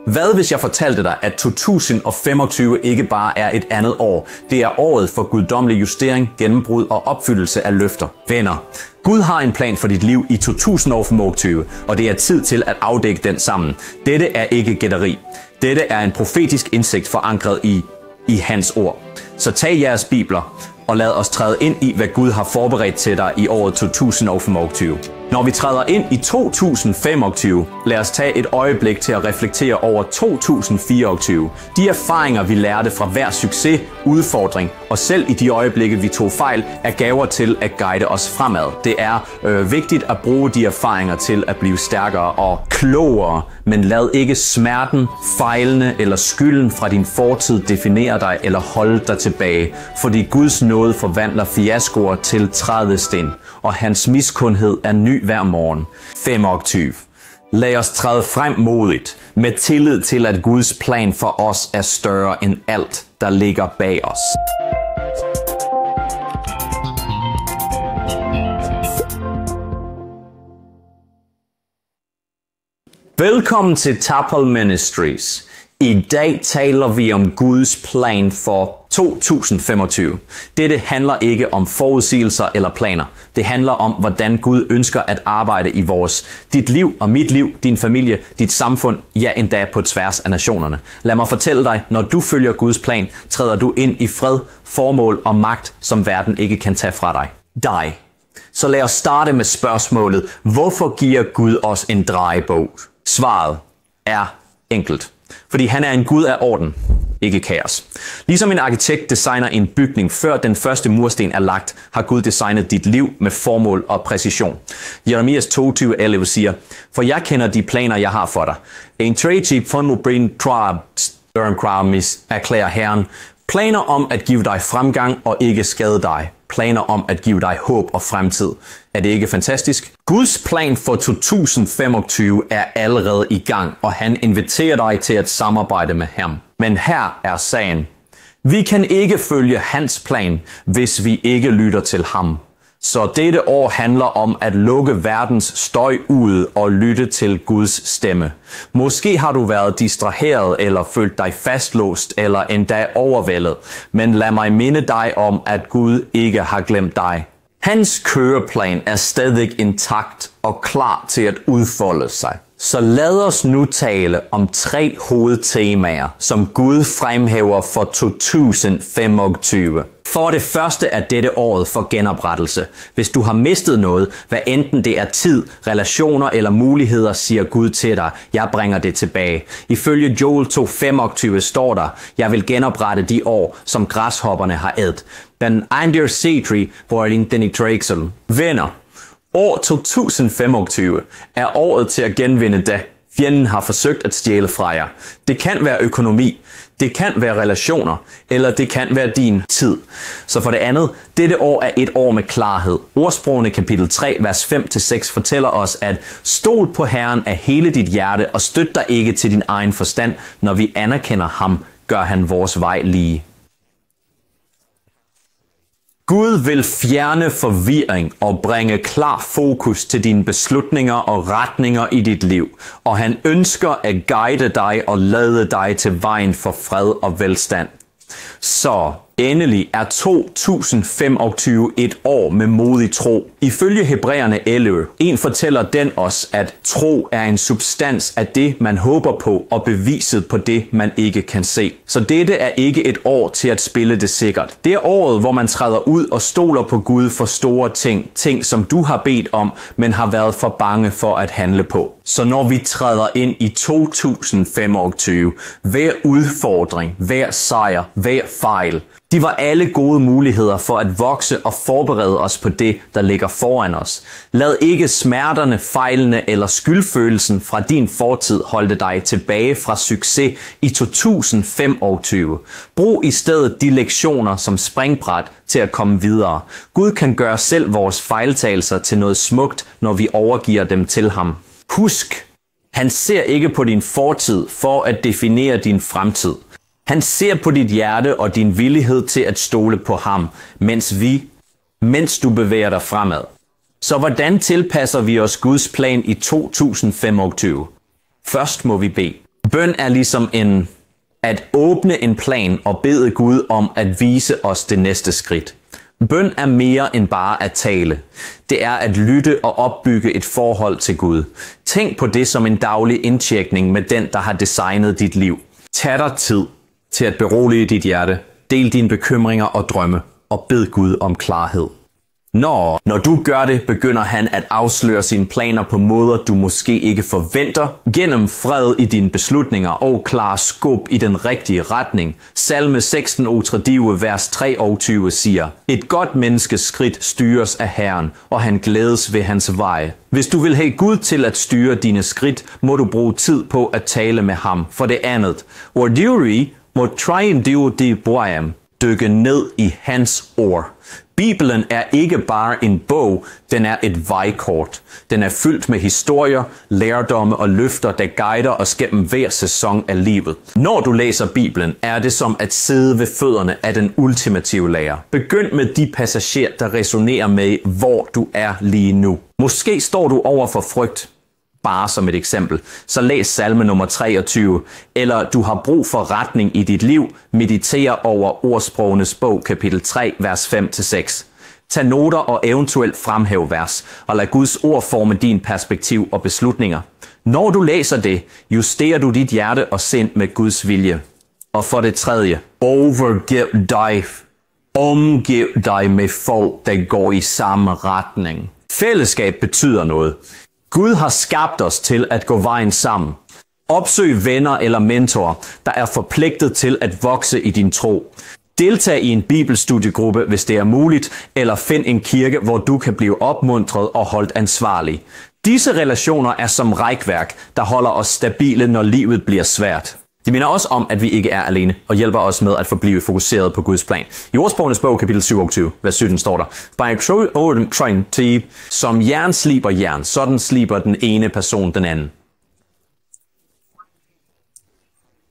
Hvad hvis jeg fortalte dig, at 2025 ikke bare er et andet år? Det er året for guddommelig justering, gennembrud og opfyldelse af løfter. Venner, Gud har en plan for dit liv i 2025, og det er tid til at afdække den sammen. Dette er ikke gætteri. Dette er en profetisk indsigt forankret i hans ord. Så tag jeres bibler og lad os træde ind i, hvad Gud har forberedt til dig i året 2025. Når vi træder ind i 2025, lad os tage et øjeblik til at reflektere over 2024. De erfaringer, vi lærte fra hver succes, udfordring, og selv i de øjeblikke, vi tog fejl, er gaver til at guide os fremad. Det er vigtigt at bruge de erfaringer til at blive stærkere og klogere, men lad ikke smerten, fejlene eller skylden fra din fortid definere dig eller holde dig tilbage, fordi Guds nåde forvandler fiaskoer til trædesten, og hans miskundhed er ny hver morgen. 25. Lad os træde frem modigt, med tillid til, at Guds plan for os er større end alt, der ligger bag os. Velkommen til Tapal Ministries. I dag taler vi om Guds plan for 2025. Dette handler ikke om forudsigelser eller planer. Det handler om, hvordan Gud ønsker at arbejde i dit liv og mit liv, din familie, dit samfund, ja endda på tværs af nationerne. Lad mig fortælle dig, når du følger Guds plan, træder du ind i fred, formål og magt, som verden ikke kan tage fra dig. Så lad os starte med spørgsmålet, hvorfor giver Gud os en drejebog? Svaret er enkelt. Fordi han er en Gud af orden, ikke kaos. Ligesom en arkitekt designer en bygning, før den første mursten er lagt, har Gud designet dit liv med formål og præcision. Jeremias 22:11 siger, for jeg kender de planer, jeg har for dig. En trejtip for nu brin kramis, erklærer Herren. Planer om at give dig fremgang og ikke skade dig. Planer om at give dig håb og fremtid. Er det ikke fantastisk? Guds plan for 2025 er allerede i gang, og han inviterer dig til at samarbejde med ham. Men her er sagen. Vi kan ikke følge hans plan, hvis vi ikke lytter til ham. Så dette år handler om at lukke verdens støj ud og lytte til Guds stemme. Måske har du været distraheret eller følt dig fastlåst eller endda overvældet, men lad mig minde dig om, at Gud ikke har glemt dig. Hans køreplan er stadig intakt og klar til at udfolde sig. Så lad os nu tale om 3 hovedtemaer, som Gud fremhæver for 2025. For det første er dette året for genoprettelse. Hvis du har mistet noget, hvad enten det er tid, relationer eller muligheder, siger Gud til dig, jeg bringer det tilbage. Ifølge Joel 2:25 står der, jeg vil genoprette de år, som græshopperne har ædt. Den Andir Setri, hvor den i Drexel. Venner, år 2025 er året til at genvinde det, fjenden har forsøgt at stjæle fra jer. Det kan være økonomi, det kan være relationer, eller det kan være din tid. Så for det andet, dette år er et år med klarhed. Ordsprogene kapitel 3, vers 5-6 fortæller os, at stol på Herren af hele dit hjerte, og støt dig ikke til din egen forstand. Når vi anerkender ham, gør han vores vej lige. Gud vil fjerne forvirring og bringe klar fokus til dine beslutninger og retninger i dit liv. Og han ønsker at guide dig og lede dig til vejen for fred og velstand. Så endelig er 2025 et år med modig tro. Ifølge Hebræerne 11, fortæller den os, at tro er en substans af det, man håber på, og beviset på det, man ikke kan se. Så dette er ikke et år til at spille det sikkert. Det er året, hvor man træder ud og stoler på Gud for store ting. Ting, som du har bedt om, men har været for bange for at handle på. Så når vi træder ind i 2025, hver udfordring, hver sejr, hver fejl, de var alle gode muligheder for at vokse og forberede os på det, der ligger foran os. Lad ikke smerterne, fejlene eller skyldfølelsen fra din fortid holde dig tilbage fra succes i 2025. Brug i stedet de lektioner som springbræt til at komme videre. Gud kan gøre selv vores fejltagelser til noget smukt, når vi overgiver dem til ham. Husk, han ser ikke på din fortid for at definere din fremtid. Han ser på dit hjerte og din villighed til at stole på ham, mens du bevæger dig fremad. Så hvordan tilpasser vi os Guds plan i 2025? Først må vi bede. Bøn er ligesom at åbne en plan og bede Gud om at vise os det næste skridt. Bøn er mere end bare at tale. Det er at lytte og opbygge et forhold til Gud. Tænk på det som en daglig indtjekning med den, der har designet dit liv. Tag dig tid til at berolige dit hjerte. Del dine bekymringer og drømme og bed Gud om klarhed. Når du gør det, begynder han at afsløre sine planer på måder, du måske ikke forventer, gennem fred i dine beslutninger og klar skub i den rigtige retning. Salme 16:23, vers 23 siger, et godt menneskes skridt styres af Herren, og han glædes ved hans veje. Hvis du vil have Gud til at styre dine skridt, må du bruge tid på at tale med ham. For det andet, Orduri må dykke ned i hans ord. Bibelen er ikke bare en bog, den er et vejkort. Den er fyldt med historier, lærdomme og løfter, der guider os gennem hver sæson af livet. Når du læser Bibelen, er det som at sidde ved fødderne af den ultimative lærer. Begynd med de passagerer, der resonerer med, hvor du er lige nu. Måske står du over for frygt. Bare som et eksempel, så læs salme nummer 23, eller du har brug for retning i dit liv, mediter over Ordsprogenes bog, kapitel 3, vers 5-6. Tag noter og eventuelt fremhæv vers, og lad Guds ord forme din perspektiv og beslutninger. Når du læser det, justerer du dit hjerte og sind med Guds vilje. Og for det tredje, omgiv dig med folk, der går i samme retning. Fællesskab betyder noget. Gud har skabt os til at gå vejen sammen. Opsøg venner eller mentorer, der er forpligtet til at vokse i din tro. Deltag i en bibelstudiegruppe, hvis det er muligt, eller find en kirke, hvor du kan blive opmuntret og holdt ansvarlig. Disse relationer er som rækværk, der holder os stabile, når livet bliver svært. De minder også om, at vi ikke er alene, og hjælper os med at forblive fokuseret på Guds plan. I Ordsprogenes bog, kapitel 27, vers 17, står der, som jern sliber jern, sådan sliber den ene person den anden.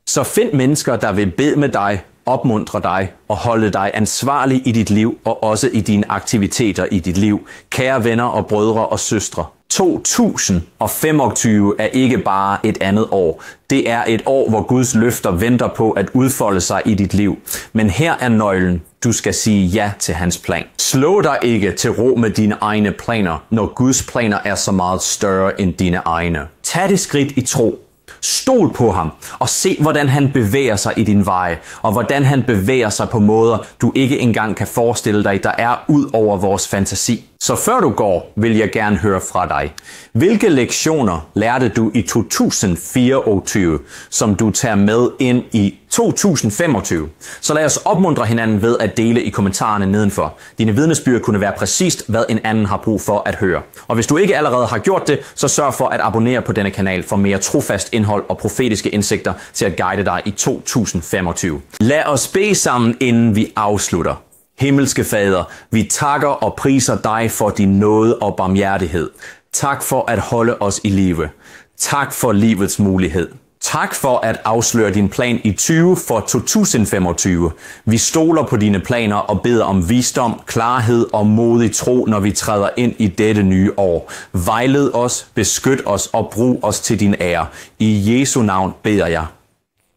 Så find mennesker, der vil bede med dig, opmuntre dig og holde dig ansvarlig i dit liv og også i dine aktiviteter i dit liv. Kære venner og brødre og søstre. 2025 er ikke bare et andet år. Det er et år, hvor Guds løfter venter på at udfolde sig i dit liv. Men her er nøglen. Du skal sige ja til hans plan. Slå dig ikke til ro med dine egne planer, når Guds planer er så meget større end dine egne. Tag det skridt i tro. Stol på ham og se, hvordan han bevæger sig i din vej, og hvordan han bevæger sig på måder, du ikke engang kan forestille dig, der er ud over vores fantasi. Så før du går, vil jeg gerne høre fra dig. Hvilke lektioner lærte du i 2024, som du tager med ind i 2025? Så lad os opmuntre hinanden ved at dele i kommentarerne nedenfor. Dine vidnesbyrd kunne være præcist, hvad en anden har brug for at høre. Og hvis du ikke allerede har gjort det, så sørg for at abonnere på denne kanal for mere trofast indhold og profetiske indsigter til at guide dig i 2025. Lad os bede sammen, inden vi afslutter. Himmelske Fader, vi takker og priser dig for din nåde og barmhjertighed. Tak for at holde os i live. Tak for livets mulighed. Tak for at afsløre din plan i 2025. Vi stoler på dine planer og beder om visdom, klarhed og modig tro, når vi træder ind i dette nye år. Vejled os, beskyt os og brug os til din ære. I Jesu navn beder jeg.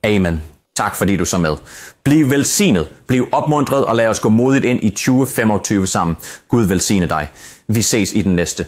Amen. Tak fordi du så med. Bliv velsignet, bliv opmuntret og lad os gå modigt ind i 2025 sammen. Gud velsigne dig. Vi ses i den næste.